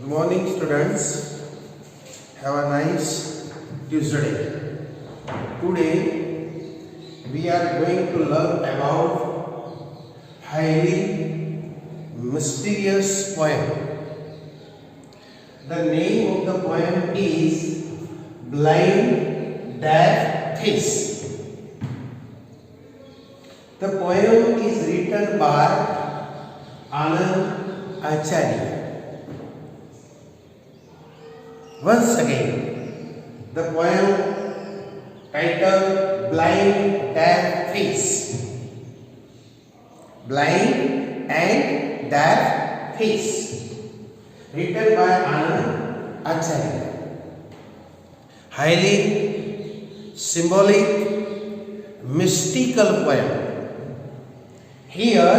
Good morning, students. Have a nice Tuesday. Today we are going to learn about highly mysterious poem. The name of the poem is Blind Deaf Fish. The poem is written by Anand Acharya. Once again, the poem titled Blind Deaf Fish. Blind and Deaf Fish, written by Anand Acharya. Highly symbolic, mystical poem. Here,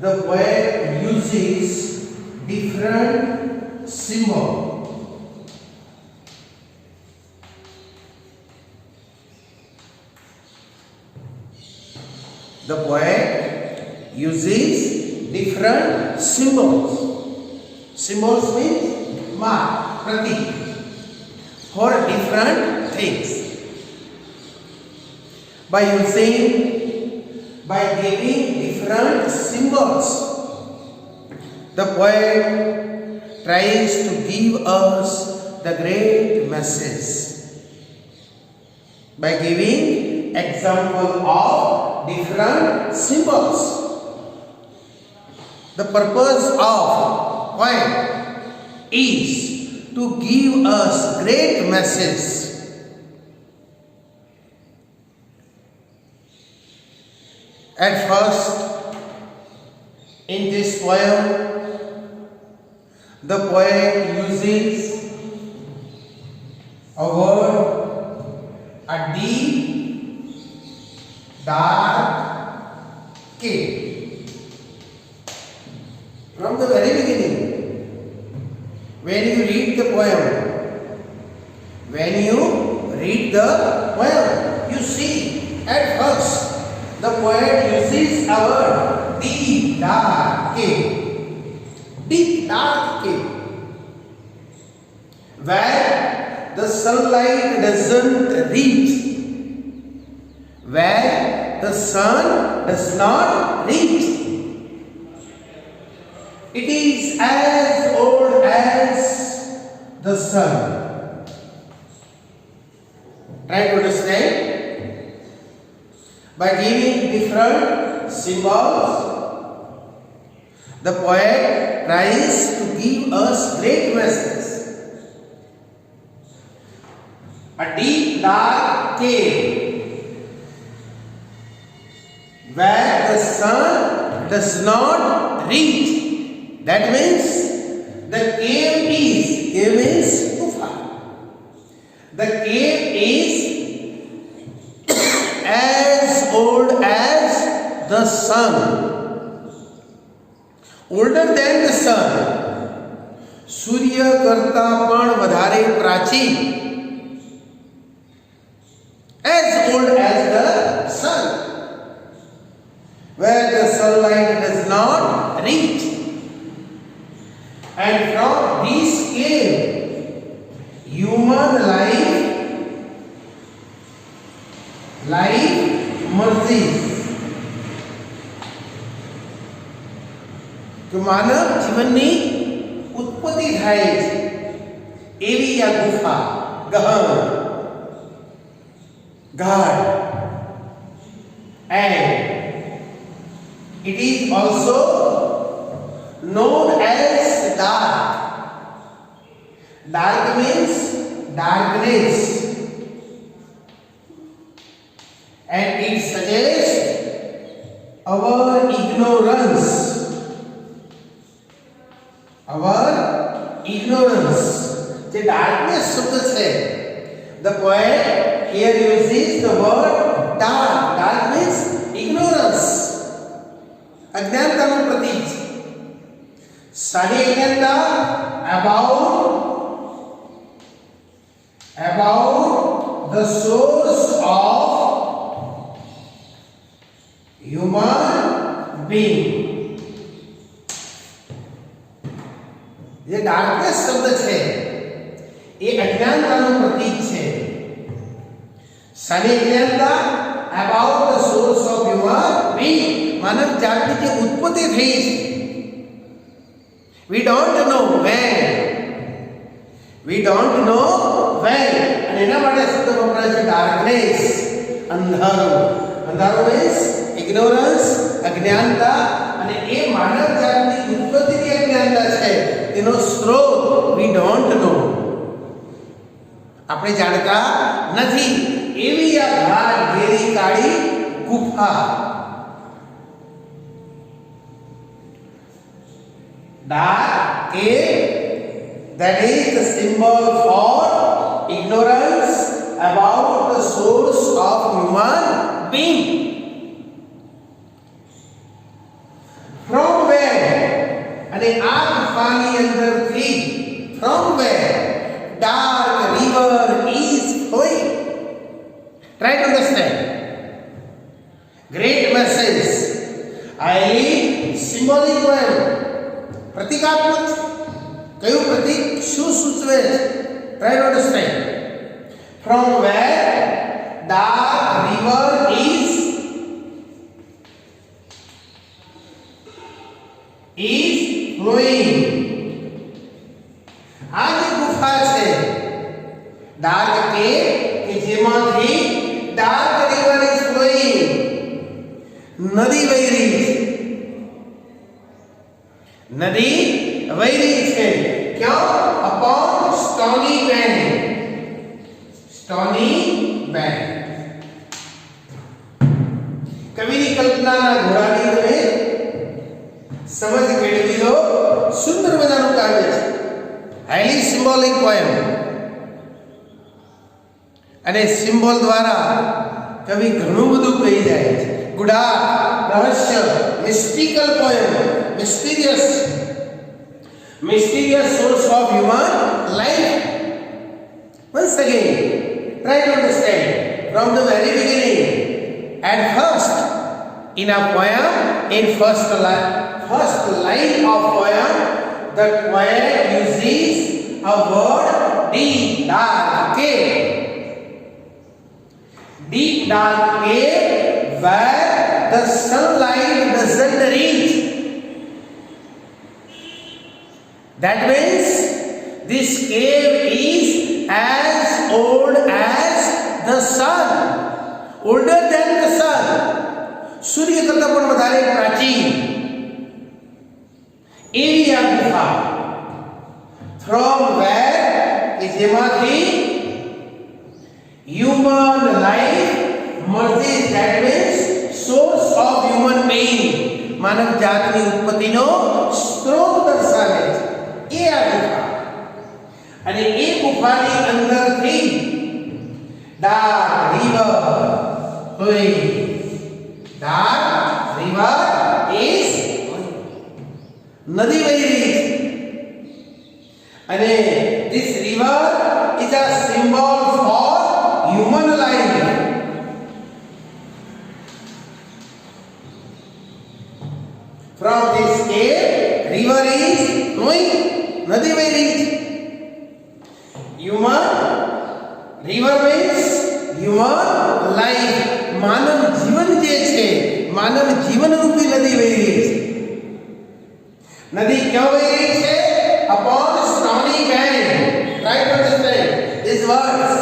the poet uses different symbols. The poet uses different symbols. Symbols means mark, pratik, for different things. By giving different symbols, the poet tries to give us the great message. By giving example of different symbols. The purpose of poem is to give us great message. At first, in this poem, the poet uses a word, a deep, dark cave. From the very beginning, when you read the poem, you see at first the poet uses a word, deep, dark cave. Deep, dark cave, where the sunlight doesn't reach, where the sun does not reach. It is as old as the sun. Try to understand. By giving different symbols, the poet tries to give us great message. A deep dark cave, where the sun does not reach. That means the cave is Gufa. The cave is as old as the sun. Older than the sun. सूर्य करता पण વધારે પ્રાચીન. As old as the sun, where the sunlight does not reach. And from this cave, human life emerges. કે માનવ જીવનની ઉત્પત્તિ થાય છે એવી આ ગુફા ગહન, ગાઢ, and it is also known as dark. Dark means darkness, and it suggests our ignorance. The darkness शब्द है. The poet here uses the word dark. Dark means ignorance. अज्ञानताનું પ્રતીક. સારી અજ્ઞાનતા about the source of human being. ये darkness શબ્દ છે એ અજ્ઞાનતાનું પ્રતીક છે. શાની અજ્ઞાનતા? About the source of human being, માનવ જાતની જે ઉત્પત્તિ થઈ છે. We don't know when, we don't know when, અને એના માટે શબ્દ વપરાય છે ડાર્કનેસ, અંધારું. અંધારું મીન્સ ઇગ્નોરન્સ, અજ્ઞાનતા, અને એ માનવ જાતની ઉત્પત્તિની અજ્ઞાનતા છે. તેનો સ્ત્રોત વી ડોન્ટ નો, આપણે જાણતા નથી. એવી આ ગાઢ ઘેરી કાળી ગુફા. Dark cave, that is the symbol for ignorance about the source of human being. From where? અને આ ગુફાની અંદરથી from where dark river is flowing. Try to understand. Great message. Highly symbolic poem. પ્રતિકાત્મક. કયું પ્રતીક શું સૂચવે છે? Try to understand. From where dark river is flowing. આ જે ગુફા છે ડાર્ક કેવ કે જેમાંથી ડાર્ક રિવર ઇઝ ફ્લોઈંગ, નદી વહી રહી છે. નદી વહી રહી છે ક્યાં? Upon stony bank. Stony bank. કવિની કલ્પનાના ઘોડાની તમે સમજ મેળવી લો. સુંદર મજાનું કાવ્ય છે, હાઈલી સિમ્બોલિક પોએમ. અને સિમ્બોલ દ્વારા કવિ ઘણું બધું કહી જાય છે. ગુડાળ, રહસ્ય, mystical poem, mysterious source of human life. Once again, try to understand from the very beginning. At first, in a poem, in first line of poem, the poet uses a word deep dark cave. Deep dark cave where the sunlight doesn't reach. That means this cave is as old as the sun, older than the sun. સૂર્ય કરતા પણ વધારે પ્રાચીન એવી આ ગુફા. From where કે જેમાંથી human life merges, that means source of human being, માનવ જાતની ઉત્પત્તિનો સ્ત્રોત દર્શાવે છે એ આ ગુફા. અને એ ગુફાની અંદરથી dark river flowing. Dark river is નદી વહી રહી છે. અને this river is a symbol for human life. From this cave, river is flowing. નદી વહી રહી છે. Human river means human life. માનવ જીવન જે છે, માનવ જીવન રૂપી નદી વહી રહી છે. નદી ક્યાં વહી રહી છે? Upon stony bank. Try to understand these words.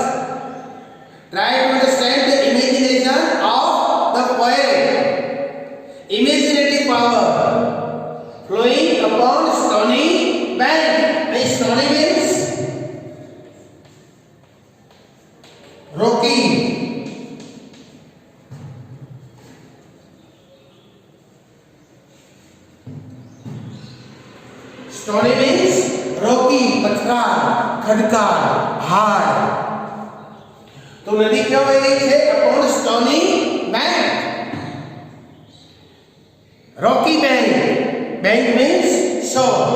Try to understand the imagination of the poet. Imaginative power. Flowing upon stony bank. And stony means rocky. Stony means rocky, पत्थर, खडकाळ, हार्ड. तो नदी क्यों बह रही है? Upon stony bank. Rocky bank. Bank means shore.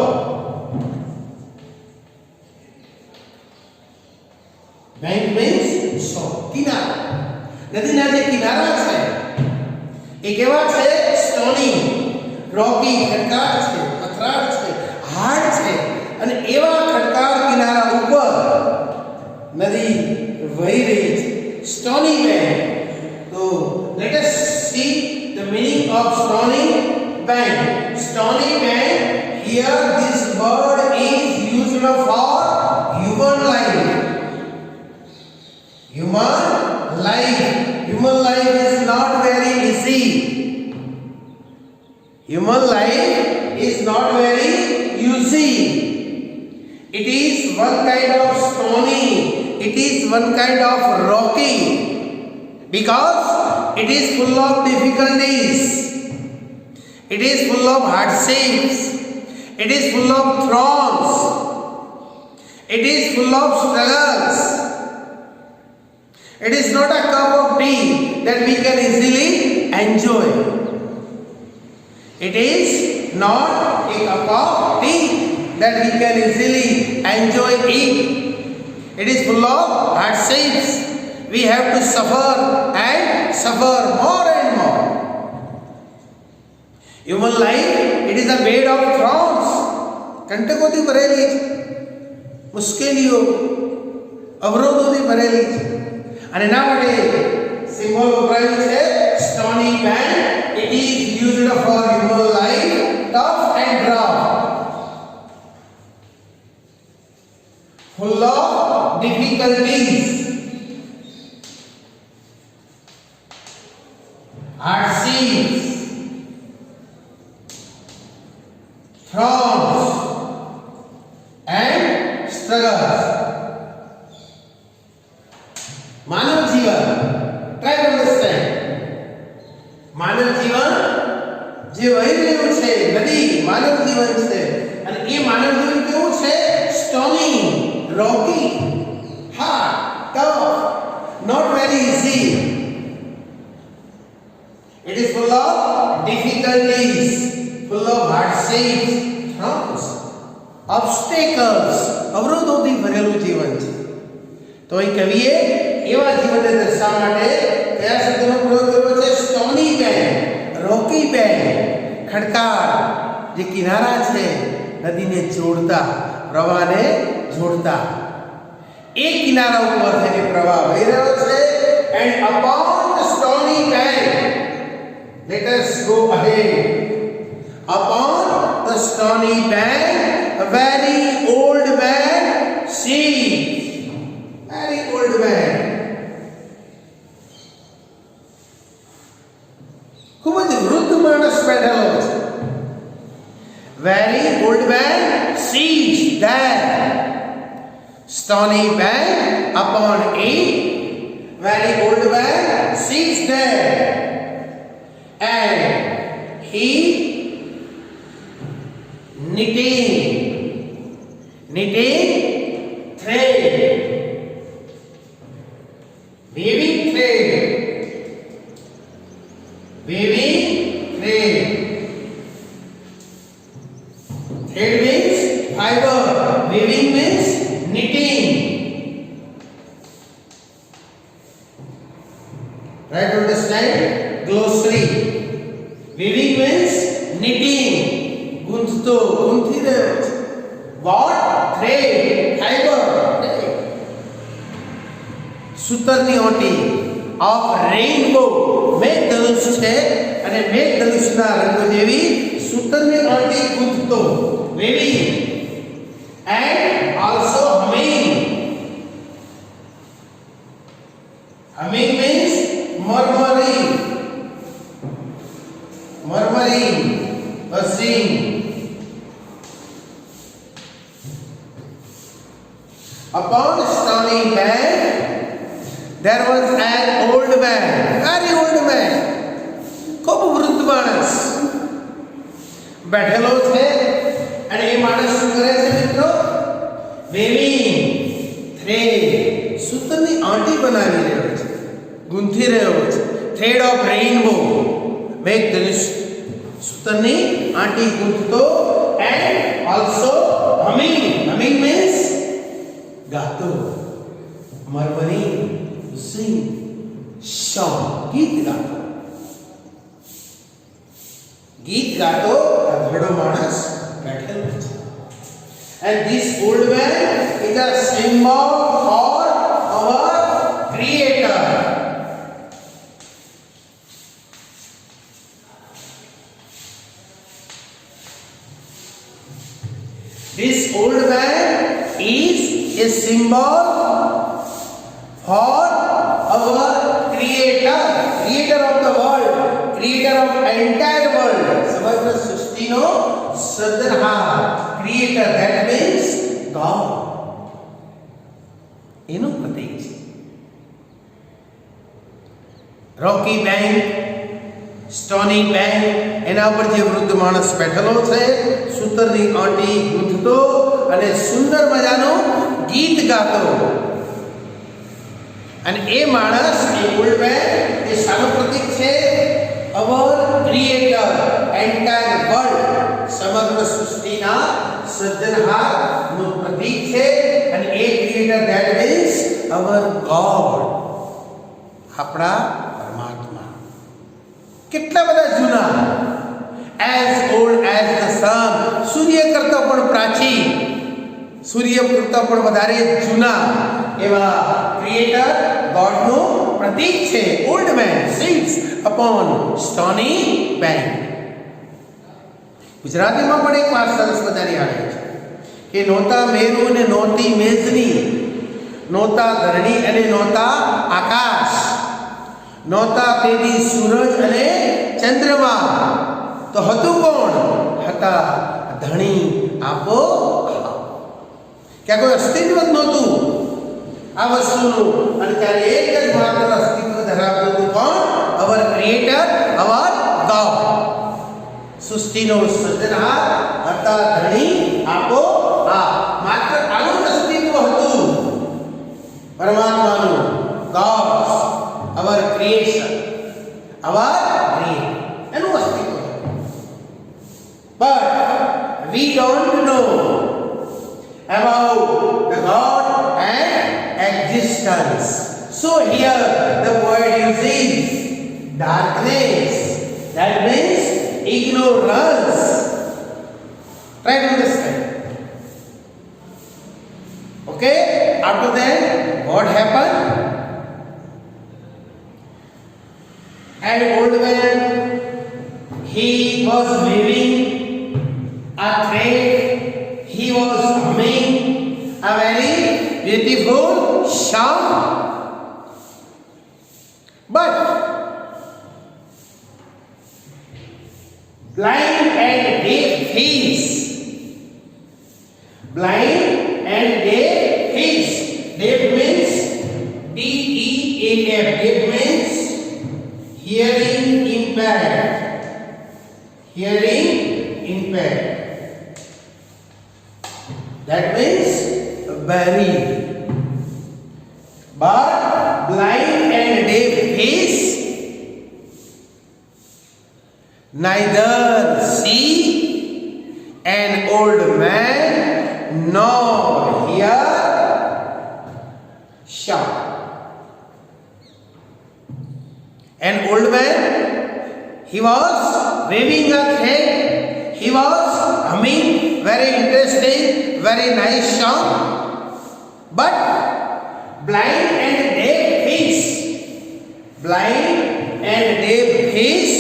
Bank means shore. કિનારા. નદીના જે કિનારા છે એ કેવા છે? સ્ટોની, રોકી, ખડકાળ છે, પથરાળ છે, હાર્ડ છે. અને એવા ખડકાળ કિનારા ઉપર નદી વહી રહી છે, સ્ટોની બેંક. તો let S see the meaning of stony bank. Stony bank, here this word is used for human life. Human life is not very easy. Human life is not very easy. It is one kind of stony. It is one kind of rocky, because it is full of difficulties. It is full of hardships. It is full of thorns. It is full of struggles. It is not a cup of tea that we can easily enjoy. It is not a cup of tea that we can easily enjoy it. It is full of hardships. We have to suffer and suffer more and more. Human life, it is a bed of thorns. કંટકોથી ભરેલી છે, મુશ્કેલીઓ, અવરોધોથી ભરેલી છે. અને એના માટે symbol વપરાયું છે stony bank. It is used four human life, tough and rough, full of difficulties, hardships, thorns and struggles. मानव जीवन, ट्राई टू अंडरस्टैंड. मानव जीवन જે વહી રહ્યું છે નદી માનવ જીવન છે, અને એ માનવ જીવન કેવું છે? Stony, rocky, hard, tough, not very easy. It is full of difficulties, full of hardships, thorns, obstacles, અવરોધોથી ભરેલું જીવન છે. તો અહીં કવિએ એવા જીવનને દર્શાવવા માટે કયા શબ્દનો પ્રયોગ કર્યો છે? સ્ટોની બેંક, રોકી બેંક, ખડકાળ જે કિનારા છે નદીને જોડતા, પ્રવાહને જોડતા. એ કિનારા ઉપર થઈને પ્રવાહ વહી રહ્યો છે. And upon the stony bank, let us go ahead. Upon the stony bank, a very old man sits. Very old man. ખૂબ જ વૃદ્ધ માણસ બેઠેલો છે. Very old man sits there. Stony bank, upon it, very old man sits there. And he knitting thread, weaving thread. Thread means fiber, weaving means knitting. Right to understand? Glossary. Weaving means knitting. Guntto, gunthi રહ્યો છે. What? Thread, fiber. સૂતરની ઓટી of rainbow. મેઘધનુષ છે અને મેઘધનુષના રંગો જેવી સૂતરની ઓટી ગુંથતો, weaving, and also humming. Humming means murmuring, buzzing. Upon the stony bank there was an old man, very old man, ખૂબ વૃદ્ધ માણસ બેઠેલો છે. અને એ માણસ શું કરે છે મિત્રો? weaving thread, સૂતરની આંટી બનાવી રહ્યો છે, ગૂંથી રહ્યો છે. thread of rainbow, મેઘધનુષ, સૂતરની aunty ગૂંથતો. and also humming. Humming means ગાતો, murmuring, sing, song, ગીત ગાતો. ગીત ગાતો આ ઘડો માણસ બેઠેલો છે. And this old man is a symbol for our Creator. This old man is a symbol for our Creator, Creator of the world, Creator of entire world. સમગ્ર સૃષ્ટિનો સર્જનહાર, Creator, that means God. એનું પ્રતીક છે. રોકી bank, stony bank, એના ઉપર જે વૃદ્ધ માણસ બેઠેલો છે, સૂતરની આંટી ગૂંથતો અને સુંદર મજાનું ગીત ગાતો. અને એ માણસ, એ ઓલ્ડ મેન, એ શાનું પ્રતીક છે? અવર ક્રિએટર, એન્ટાયર વર્લ્ડ, સમગ્ર સૃષ્ટિના સર્જનહારનું પ્રતીક છે. અને એ creator, that means our God, આપણા પરમાત્મા. કેટલા બધા જૂના, as old as the sun, સૂર્ય કરતાં પણ પ્રાચીન, સૂર્ય કરતાં પણ વધારે જૂના એવા ક્રિએટર ગોડનું પ્રતીક છે. Old man sits upon stony bank. ગુજરાતીમાં પણ એક વાત સરસ મજાની આવે છે કે નહોતા મેરુ અને નહોતી મેજની, નહોતા ધરણી અને નહોતા આકાશ, નહોતા તેથી સૂરજ અને ચંદ્રમા, તો હતું કોણ? હતા ધણી આપો. ક્યાં કોઈ અસ્તિત્વ જ નહોતું આ વસ્તુનું, અને ત્યારે એક જ માત્ર અસ્તિત્વ ધરાવતું હતું. કોણ? Our creator, our God. સૃષ્ટિનો સર્જનહાર, હતા ધણી આપો આ. માત્ર આનું જ અસ્તિત્વ હતું, પરમાત્માનું, ગોડ, અવર ક્રિએશન, અવર ક્રિએટર, એનું અસ્તિત્વ. But we don't no about the God and existence. So here the word uses darkness, that means ignorance. Try to understand. Okay, after that what happened? An old man, he was living a trade. He was humming a very beautiful song. But blind and deaf face, blind and deaf face, deaf means D-E-A-F, deaf means hearing impaired, hearing impaired. That means buried. But blind and deaf is neither see an old man nor hear shout. An old man, he was waving a head, he was humming very interesting, very nice song. But blind and deaf is, blind and deaf is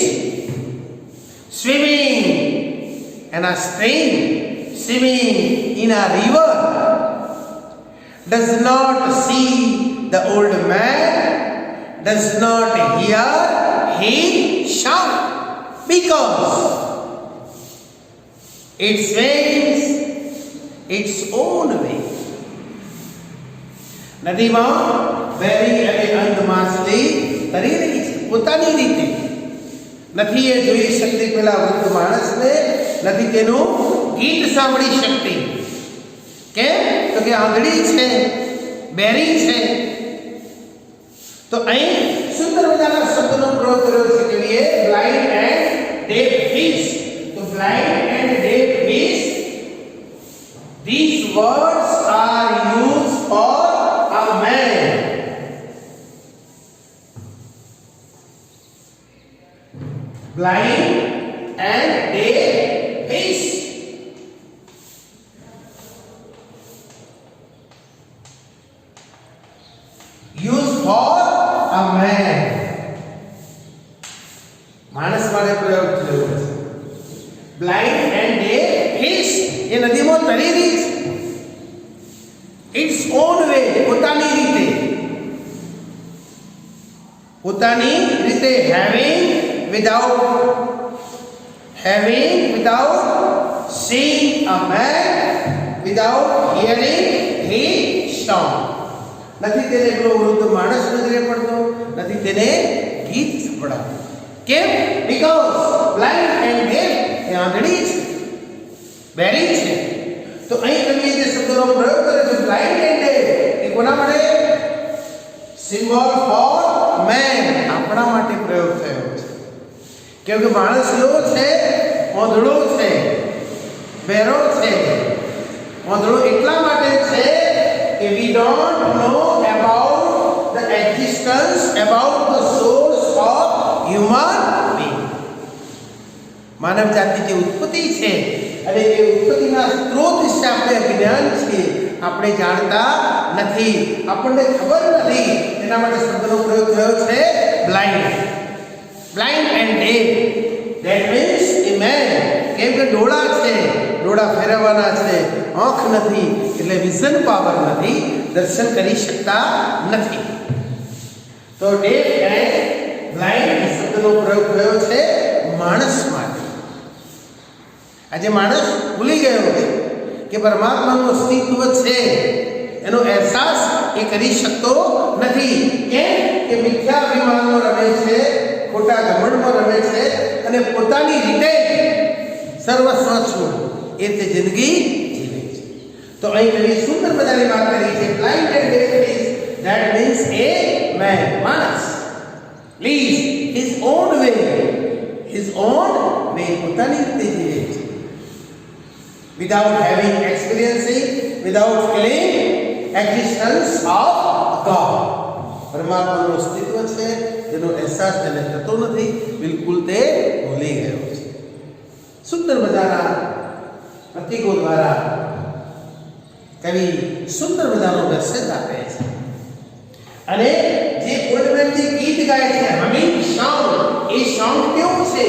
swimming in a stream, swimming in a river, does not see the old man, does not hear him shout, because it swims its own way. નદીમાં very અને અંધ માછલી તરી રહી છે પોતાની રીતે. નથી એ જોઈ શકતી પેલા વૃદ્ધ માણસને, નથી તેનું ગીત સાંભળી શકતી. કેમ? તો કે આંધળી છે, બેરી છે. તો અહીં સુંદર મજાના શબ્દનો પ્રયોગ કર્યો છે કે એ બ્લાઇન્ડ એન્ડ ડેફ ફિશ. તો blind and deaf fish, these words are used for a man. Blind and deaf is. Blind and deaf fish એ નદીમાં તરી રહી છે ઇટ્સ ઓન વે, પોતાની રીતે having without seeing a man, without hearing his song. નથી તેને પેલો વૃદ્ધ માણસ નજરે પડતો, નથી તેને ગીત સંભળાતું. કેમ? બીકોઝ બ્લાઇન્ડ એન્ડ ડેફ એ આંધળી છે, બેરી છે. તો અહીં કવિએ જે શબ્દનો પ્રયોગ કર્યો છે બ્લાઇન્ડ એન્ડ ડેફ, એ કોના માટે? સિમ્બોલ ફોર મેન, આપણા માટે પ્રયોગ થયો છે. કેમ કે માણસ કેવો છે? આંધળો છે, બેરો છે. આંધળો એટલા માટે છે કે we don't know about the existence, about the source of human being. માનવ જાતિ જે ઉત્પત્તિ છે અને એ ઉત્પત્તિના સ્ત્રોત વિશે આપણે અજ્ઞાન છીએ, આપણે જાણતા નથી, આપણને ખબર નથી. એના માટે શબ્દનો પ્રયોગ થયો છે blind and deaf. That means a man, કેમ કે ડોળા છે, ડોળા ફેરવવાના છે, આંખ નથી એટલે વિઝન પાવર નથી, દર્શન કરી શકતા નથી. તો ડેફ એન્ડ બ્લાઇન્ડ શબ્દનો પ્રયોગ થયો છે માણસ માટે. આજે માણસ ભૂલી ગયો છે કે પરમાત્માનું અસ્તિત્વ છે, એનો અહેસાસ એ કરી શકતો નથી. કેમ કે મિથ્યા અભિમાનમાં રમે છે, ખોટા ઘમંડમાં રમે છે અને પોતાની રીતે સર્વસ્વ છું એ તે જિંદગી જીવે છે. તો અહીં કવિએ સુંદર મજાની વાત કરી છે blind and deaf is that means a man, માણસ લીવ્સ હિઝ ઓન વે, પોતાની રીતે જીવે છે. without having experiencing, without feeling existence of God. પરમાત્માનું અસ્તિત્વ છે જેનો અહેસાસ તેને થતો નથી, બિલકુલ તે ભૂલી ગયો છે. સુંદર મજાના પ્રતીકો દ્વારા કવિ સુંદર મજાનો મેસેજ આપે છે. અને જે ઓલ્ડમેન જે ગીત ગાય છે હમિંગ સોંગ, એ સોંગ કેવું છે?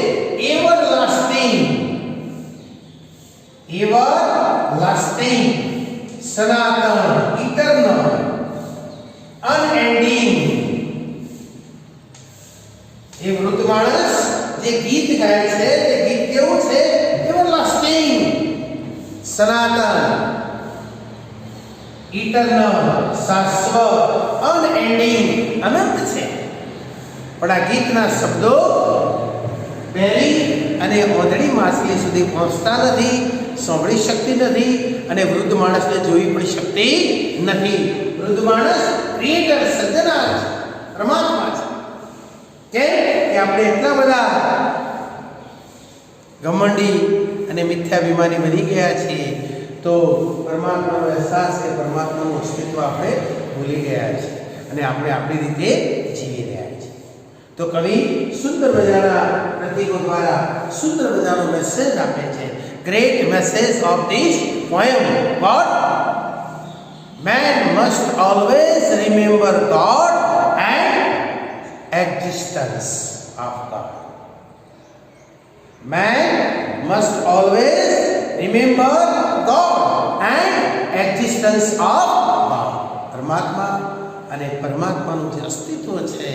everlasting, સનાતન, ઇટર્નલ, અનએન્ડિંગ. એ વૃદ્ધ માણસ જે ગીત ગાય છે તે ગીત કેવું છે? everlasting, સનાતન, ઇટર્નલ, શાશ્વત, અનએન્ડિંગ, અનંત છે. પણ આ ગીતના શબ્દો બેરી અને ઓંધળી માછલી સુધી પહોંચતા નથી, સાંભળી શકતી નથી અને વૃદ્ધ માણસને જોઈ પણ શકતી નથી. વૃદ્ધ માણસ ક્રિએટર, સર્જનાર છે, પરમાત્મા છે. કેમ કે આપણે એટલા બધા ઘમંડી અને મિથ્યાભિમાની બની ગયા છીએ, તો પરમાત્માનો અહેસાસ કે પરમાત્માનું અસ્તિત્વ આપણે ભૂલી ગયા છીએ અને આપણે આપણી રીતે જીવી રહ્યા છીએ. તો કવિ સુંદર મજાના પ્રતીકો દ્વારા સુંદર મજાનો મેસેજ આપે છે. Great message of this poem. What? Man must always remember God and existence of God. Man must always remember God and existence of God. પરમાત્મા અને પરમાત્માનું જે અસ્તિત્વ છે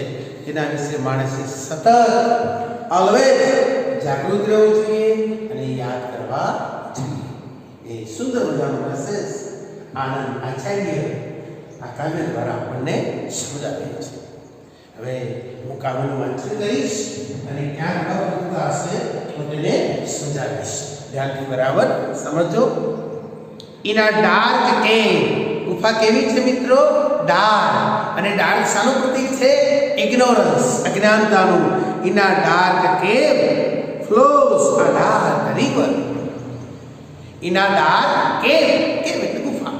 એના વિશે માણસે સતત ઓલવેઝ જાગૃત રહેવું જોઈએ અને યાદ કરવા જોઈએ. એ સુંદર મજાનો મેસેજ આનંદ આચાર્ય આ કાવ્ય દ્વારા આપણને સમજાવે છે. હવે હું કાવ્યનું વાંચન કરીશ અને ક્યાંક અપૂરતા હશે તો તેને સમજાવીશ. ધ્યાનથી બરાબર સમજો. ઇન અ ડાર્ક કેવ, ગુફા કેવી છે મિત્રો? ડાર્ક. અને ડાર્ક શાનું પ્રતીક છે? ઇગ્નોરન્સ, અજ્ઞાનતાનું. ઇન અ ડાર્ક કેવ flows a dark river. In a dark કેવ, કેવ એટલે ગુફા,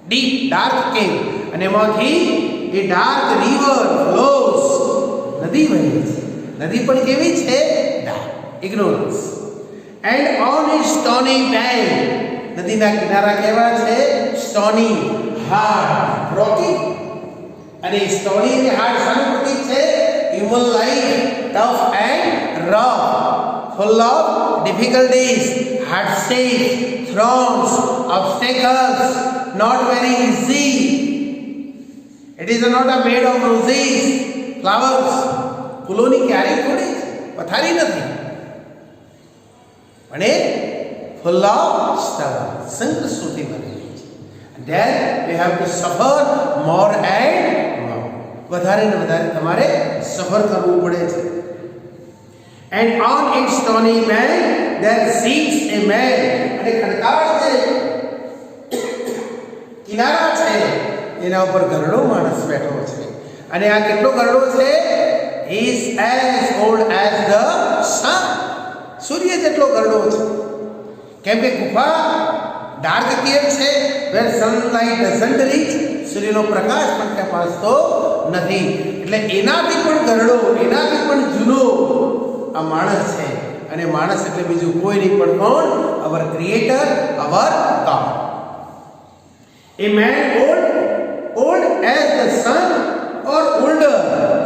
ડીપ ડાર્ક કેવ, અને એમાંથી એ ડાર્ક રિવર ફ્લોઝ, નદી વહે છે. નદી પણ કેવી છે? Dark, ignorance. And on A stony bank, નદીના કિનારા કેવા છે? સ્ટોની, હાર્ડ, રોકી. અને સ્ટોની અને હાર્ડ શાનું પ્રતીક છે? Human life, tough and rough, full of difficulties, hardships, thorns, obstacles, not very easy. It is not a bed of roses, flowers. ફૂલોની ક્યારેય થોડી પથારી નથી, પણ એ full of struggle, સંઘર્ષોથી ભરેલી છે. Then we have to suffer more and more. વધારે ને વધારે તમારે સફર કરવું પડે છે. And on its stony bank there sits a man. અને ખડકાળ છે, કિનારા છે, એના ઉપર ગરડો માણસ બેઠો છે. અને આ કેટલો ગરડો છે? is as old as the sun. સૂર્ય જેટલો ગરડો છે. કેમ કે ગુફા ડાર્ક કેવ છે, where sunlight doesn't reach. સૂર્યનો પ્રકાશ પણ ત્યાં પહોંચતો નથી. એટલે એનાથી પણ ગરડો, એનાથી પણ જૂનો આ માણસ છે. અને માણસ એટલે બીજું કોઈ નહીં પણ કોણ? Our creator, our God. A man old as the sun or older.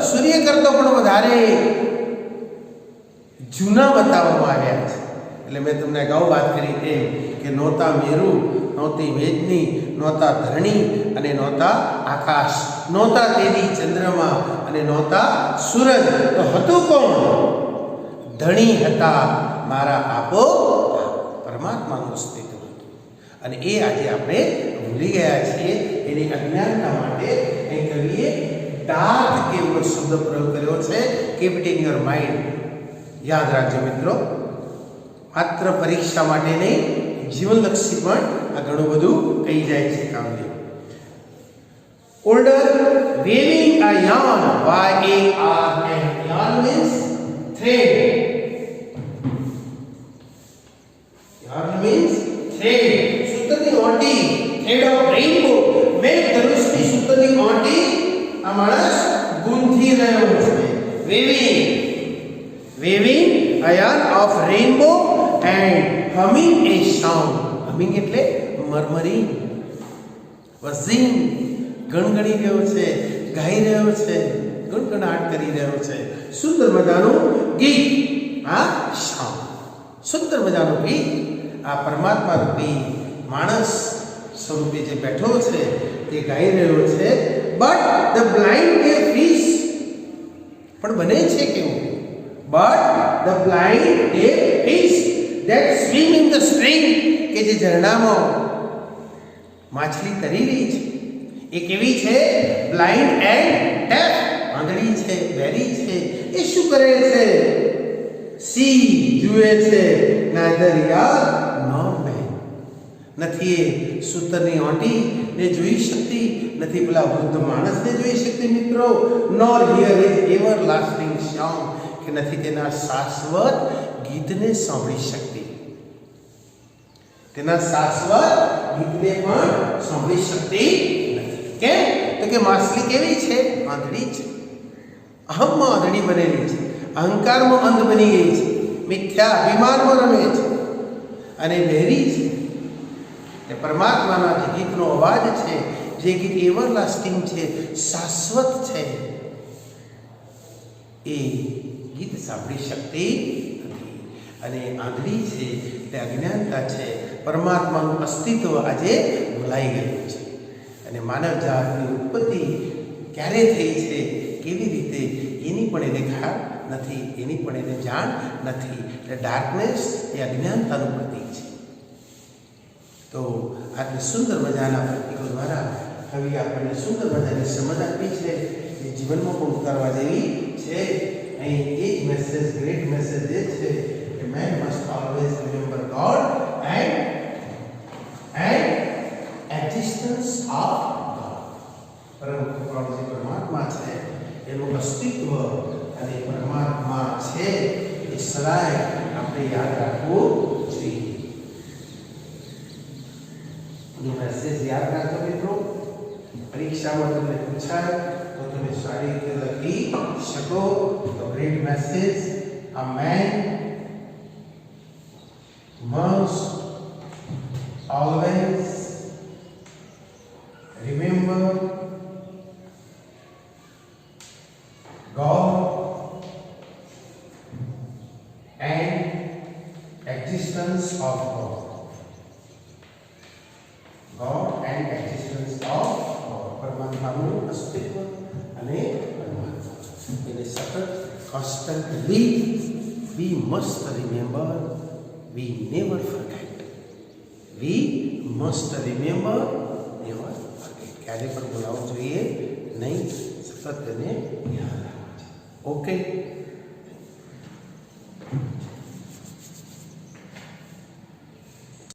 સૂર્ય કરતો પણ વધારે જૂના બતાવવામાં આવ્યા છે. એટલે મેં તમને અગાઉ વાત કરી એમ કે નહોતા મેરુ, નહોતી વેદની, નહોતા ધરણી અને નહોતા આકાશ, નહોતા તેની ચંદ્રમા અને નહોતા સૂરજ. તો હતું કોણ? ધણી હતા મારા આપો, પરમાત્માનું અસ્તિત્વ હતું. અને એ આજે આપણે ભૂલી ગયા છીએ. એની અજ્ઞાનતા માટે એ કવિએ ડાર્ક કેવનો શબ્દ પ્રયોગ કર્યો છે. Keep it in your mind. યાદ રાખજો મિત્રો, માત્ર પરીક્ષા માટે નહીં, જીવનલક્ષી પણ આ ઘણું બધું કહી જાય છે કામને. Older, waving a yarn, Y-A-R-N. Yarn means thread. Yarn means thread. સૂતરની ઓંટી, thread of rainbow. મેઘ ધનુષની સૂતરની ઓંટી આ માણસ ગૂંથી રહ્યો છે. Waving a yarn of rainbow and humming a song. Humming એટલે મરમરી, વઝિંગ, ગણગણી રહ્યો છે, ગાઈ રહ્યો છે, ગણગણાટ કરી રહ્યો છે. સુંદર મજાનું ગીત, આ સોંગ, સુંદર મજાનું ગીત આ પરમાત્મા રૂપી માણસ સ્વરૂપે જે બેઠો છે તે ગાઈ રહ્યો છે. But the blind A fish. પણ બને છે કેવું? But the blind A fish that swim in the stream. કે જે ઝરણામાં માછલી તરી રહી છે એ કેવી છે? Blind and deaf. આંધળી છે, બેરી છે. એ શું કરે છે? સી જુએ છે, neither યાર nor man. નથી એ સૂતરની ઓંટી ને જોઈ શકતી, નથી પેલા વૃદ્ધ માણસને જોઈ શકતી મિત્રો. nor hear his everlasting song. કે નથી તેના શાશ્વત ગીતને સાંભળી શકતી. તેના શાશ્વત ગીતને પણ સાંભળી શકતી નથી. કેમ? તો કે માછલી કેવી છે? આંધળી છે. અહમમાં આંધળી બનેલી છે, અહંકારમાં અંધ બની ગઈ છે, મિથ્યા અભિમાનમાં રમે છે અને બહેરી છે. એ પરમાત્માના જે ગીતનો અવાજ છે, જે ગીત એવરલાસ્ટિંગ છે, શાશ્વત છે, એ ગીત સાંભળી શકતી નથી. અને આંધળી છે એટલે અજ્ઞાનતા છે. પરમાત્માનું અસ્તિત્વ આજે ભૂલાઈ ગયું છે. અને માનવ જાતની ઉત્પત્તિ ક્યારે થઈ છે, કેવી રીતે, એની પણ એને ખ્યાલ નથી, એની પણ એને જાણ નથી. એટલે ડાર્કનેસ એ અજ્ઞાનતાનું પ્રતીક છે. તો આટલી સુંદર મજાના પ્રતીકો દ્વારા કવિ આપણને સુંદર મજાની સમજ આપી છે, એ જીવનમાં પણ ઉતારવા જેવી છે. અહીં એ જ મેસેજ, ગ્રેટ મેસેજ એ છે કે man must always remember God and existence of God. પરમ કૃપાળુ જે પરમાત્મા છે એનું અસ્તિત્વ અને પરમાત્મા છે એ સદાય આપણે યાદ રાખવું જોઈએ. ये मैसेज याद રાખજો મિત્રો. પરીક્ષામાં તમને પૂછાય તો તમે સારી રીતે લખી શકો. તો great message, a man must always remember God and existence of God. God and existence of God. પરમાત્માનું અસ્તિત્વ અને પરમાત્મા એને સતત constantly we must remember, we never forget. We must remember, never forget. ક્યારે પણ ભૂલાવવું જોઈએ નહીં, સતત તેને યાદ રાખવું છે. ઓકે.